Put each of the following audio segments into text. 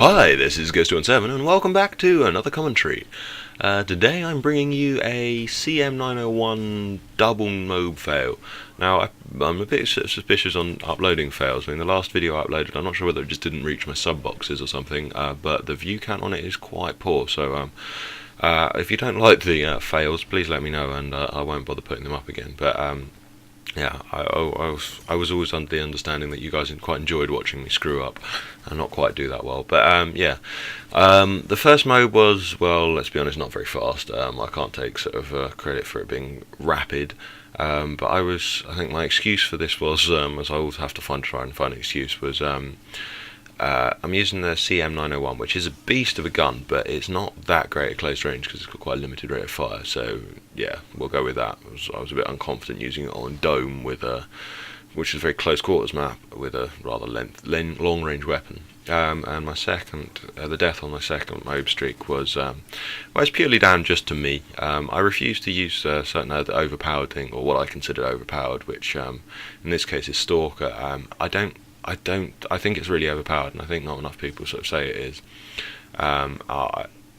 Hi, this is Ghost217 and welcome back to another commentary. Today I'm bringing you a cm901 double moab fail. Now, I'm a bit suspicious on uploading fails. I mean, the last video I uploaded, I'm not sure whether it just didn't reach my sub boxes or something, but the view count on it is quite poor, so if you don't like the fails, please let me know and I won't bother putting them up again. But yeah, I was always under the understanding that you guys quite enjoyed watching me screw up and not quite do that well. But yeah, the first mode was, well, let's be honest, not very fast. I can't take sort of credit for it being rapid. But I think my excuse for this was, as I always have to try and find an excuse, was I'm using the cm901, which is a beast of a gun, but it's not that great at close range because it's got quite a limited rate of fire. So yeah, we'll go with that. I was a bit unconfident using it on dome with which is a very close quarters map with a rather long range weapon. And my second, the death on my second moab streak was, well, it's purely down just to me. I refused to use certain other overpowered thing, or what I consider overpowered, which in this case is Stalker. I think it's really overpowered, and I think not enough people sort of say it is.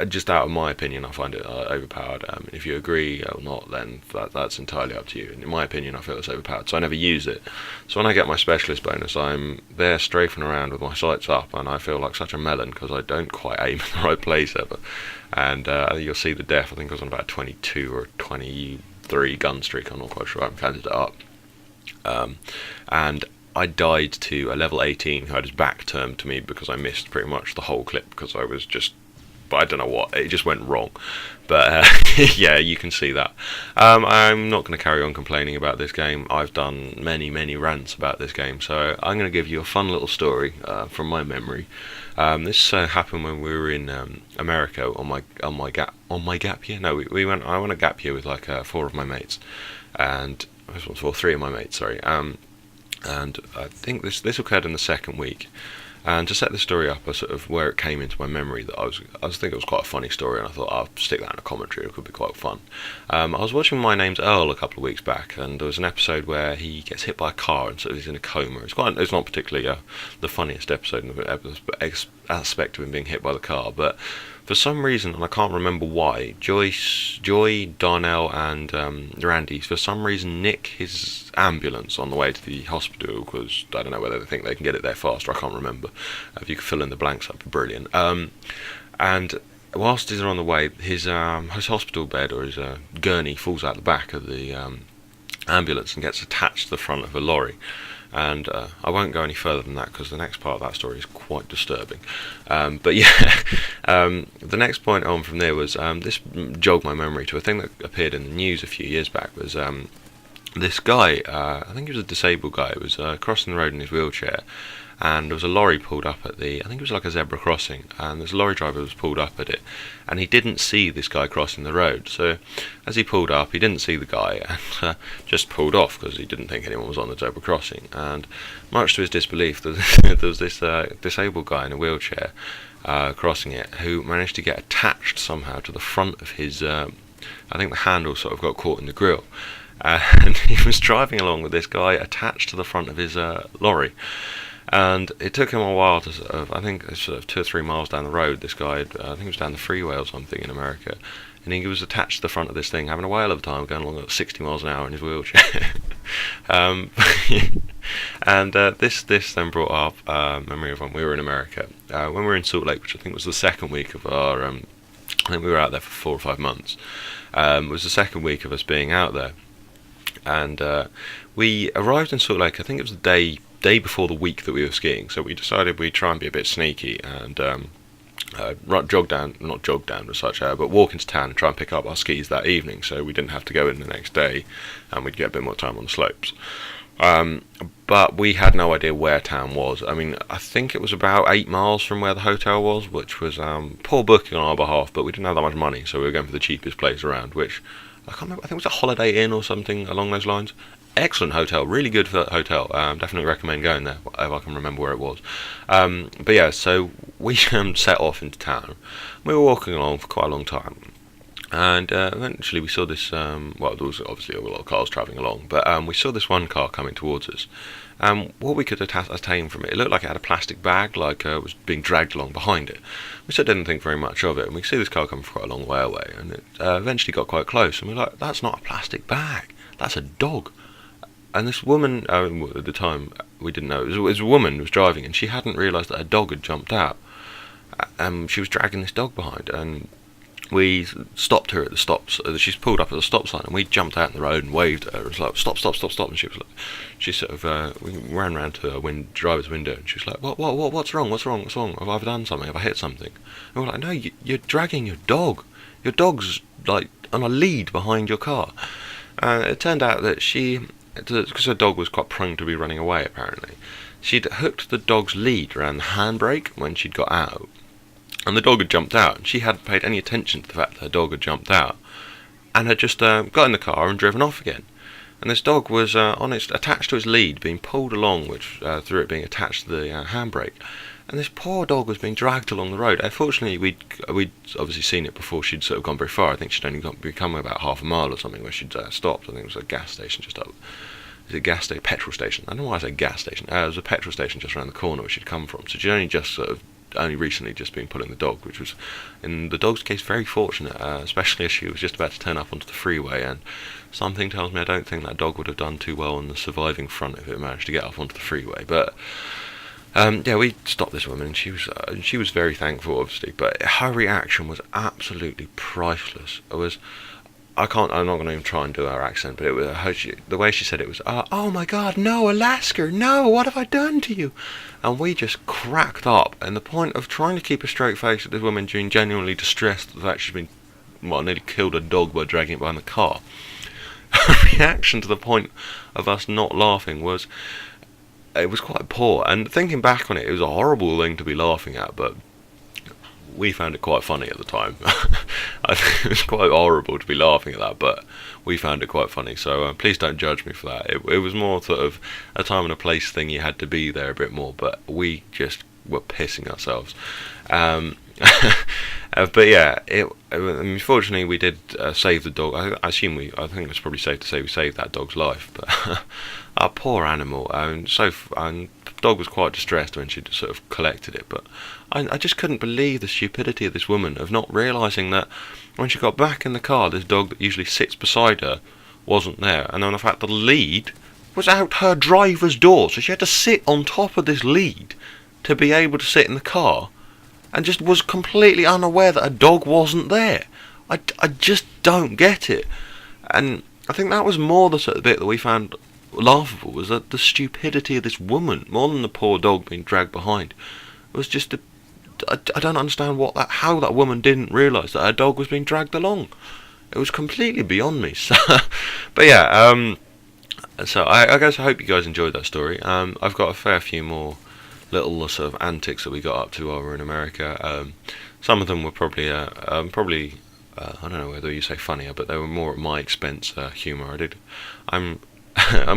Just out of my opinion, I find it overpowered. If you agree or not, then that's entirely up to you. And in my opinion, I feel it's overpowered, so I never use it. So when I get my specialist bonus, I'm there strafing around with my sights up, and I feel like such a melon because I don't quite aim in the right place ever. And you'll see the death. I think I was on about 22 or 23 gun streak. I'm not quite sure. I haven't counted it up. And I died to a level 18 who had his back turned to me because I missed pretty much the whole clip because I was just, but I don't know what, it just went wrong. But yeah, you can see that. I'm not going to carry on complaining about this game. I've done many rants about this game, so I'm going to give you a fun little story from my memory. This happened when we were in America on my gap year. No, I went a gap year with like 4 of my mates, and three of my mates, sorry. And I think this occurred in the second week. And to set the story up, sort of where it came into my memory, that I was thinking it was quite a funny story, and I thought I'll stick that in a commentary. It could be quite fun. I was watching My Name's Earl a couple of weeks back, and there was an episode where he gets hit by a car and sort of he's in a coma. It's not particularly the funniest episode in the aspect of him being hit by the car, but for some reason, and I can't remember why, Joy, Darnell, and Randy, for some reason, nick his ambulance on the way to the hospital because I don't know whether they think they can get it there faster. I can't remember. If you could fill in the blanks, that'd be brilliant. And whilst he's on the way, his hospital bed or his gurney falls out the back of the ambulance and gets attached to the front of a lorry. And I won't go any further than that because the next part of that story is quite disturbing. But yeah, the next point on from there was, this jogged my memory to a thing that appeared in the news a few years back. Was this guy, I think he was a disabled guy, was crossing the road in his wheelchair, and there was a lorry pulled up at I think it was like a zebra crossing, and this lorry driver was pulled up at it, and he didn't see this guy crossing the road. So as he pulled up, he didn't see the guy and just pulled off because he didn't think anyone was on the zebra crossing. And much to his disbelief, there was this disabled guy in a wheelchair crossing it, who managed to get attached somehow to the front of his, I think the handle sort of got caught in the grille. And he was driving along with this guy attached to the front of his lorry. And it took him a while to sort of, I think sort of 2 or 3 miles down the road, this guy, I think it was down the freeway or something in America, and he was attached to the front of this thing, having a whale of a time, going along at 60 miles an hour in his wheelchair. And this then brought up memory of when we were in America. When we were in Salt Lake, which I think was the second week of our, I think we were out there for 4 or 5 months. It was the second week of us being out there. And we arrived in Salt Lake, I think it was the day before the week that we were skiing, so we decided we'd try and be a bit sneaky and not jog down as such, but walk into town and try and pick up our skis that evening, so we didn't have to go in the next day and we'd get a bit more time on the slopes. But we had no idea where town was. I mean, I think it was about 8 miles from where the hotel was, which was poor booking on our behalf, but we didn't have that much money, so we were going for the cheapest place around, which I can't remember, I think it was a Holiday Inn or something along those lines. Excellent hotel, really good hotel. Definitely recommend going there if I can remember where it was. But yeah, so we set off into town. We were walking along for quite a long time, And eventually we saw this, well, there was obviously a lot of cars travelling along, but we saw this one car coming towards us. What we could ascertain from it, it looked like it had a plastic bag, like it was being dragged along behind it. We still didn't think very much of it, and we could see this car coming from quite a long way away, and it eventually got quite close, and we were like, that's not a plastic bag, that's a dog. And this woman, at the time, we didn't know, it was a woman who was driving, and she hadn't realised that a dog had jumped out. She was dragging this dog behind, and we stopped her at the stops. She's pulled up at the stop sign, and we jumped out in the road and waved at her. It was like, stop, stop, stop, stop. And she was like, she sort of, we ran round to her driver's window, and she was like, what's wrong? What's wrong? What's wrong? Have I done something? Have I hit something? And we're like, no, you're dragging your dog. Your dog's like on a lead behind your car. It turned out that because her dog was quite prone to be running away, apparently, she'd hooked the dog's lead around the handbrake when she'd got out. And the dog had jumped out, and she hadn't paid any attention to the fact that her dog had jumped out, and had just got in the car and driven off again. And this dog was attached to its lead, being pulled along, which through it being attached to the handbrake. And this poor dog was being dragged along the road. Unfortunately, we'd obviously seen it before she'd sort of gone very far. I think she'd only become about half a mile or something where she'd stopped. I think it was a gas station just up. Is it a gas station? Petrol station. I don't know why I say gas station. It was a petrol station just around the corner where she'd come from. So she'd only recently just been pulling the dog, which was, in the dog's case, very fortunate, especially as she was just about to turn up onto the freeway, and something tells me I don't think that dog would have done too well on the surviving front if it managed to get up onto the freeway. But yeah, we stopped this woman, and she was very thankful, obviously, but her reaction was absolutely priceless. I'm not going to even try and do her accent, but the way she said it was, oh my God, no, Alaska, no, what have I done to you? And we just cracked up, and the point of trying to keep a straight face at this woman being genuinely distressed at the fact she's been, nearly killed a dog by dragging it behind the car. Her reaction to the point of us not laughing was quite poor, and thinking back on it, it was a horrible thing to be laughing at, but we found it quite funny at the time. I think it was quite horrible to be laughing at that, but we found it quite funny, so please don't judge me for that. It was more sort of a time and a place thing, you had to be there a bit more, but we just were pissing ourselves. But yeah, unfortunately we did save the dog. I think it's probably safe to say we saved that dog's life, but our poor animal, and the dog was quite distressed when she sort of collected it, but I just couldn't believe the stupidity of this woman of not realising that when she got back in the car, this dog that usually sits beside her wasn't there, and then the fact that the lead was out her driver's door, so she had to sit on top of this lead to be able to sit in the car, and just was completely unaware that a dog wasn't there. I just don't get it. And I think that was more the sort of bit that we found laughable, was that the stupidity of this woman, more than the poor dog being dragged behind, was just I don't understand how that woman didn't realise that her dog was being dragged along. It was completely beyond me. So, but yeah, so I guess I hope you guys enjoyed that story. I've got a fair few more little sort of antics that we got up to while we were in America. Some of them were probably I don't know whether you say funnier, but they were more at my expense humour. I'm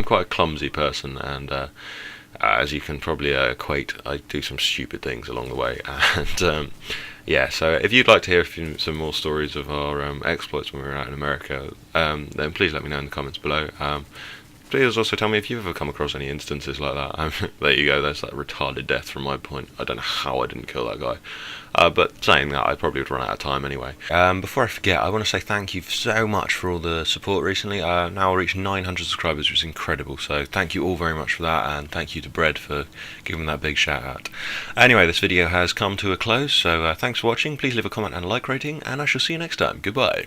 quite a clumsy person, and as you can probably equate, I do some stupid things along the way. And yeah, so if you'd like to hear some more stories of our exploits when we were out in America, then please let me know in the comments below. Please also tell me if you've ever come across any instances like that. There you go, that's that retarded death from my point. I don't know how I didn't kill that guy. But saying that, I probably would run out of time anyway. Before I forget, I want to say thank you so much for all the support recently. Now I reached 900 subscribers, which is incredible, so thank you all very much for that, and thank you to Bread for giving that big shout out. Anyway, this video has come to a close, so thanks for watching. Please leave a comment and a like rating, and I shall see you next time. Goodbye.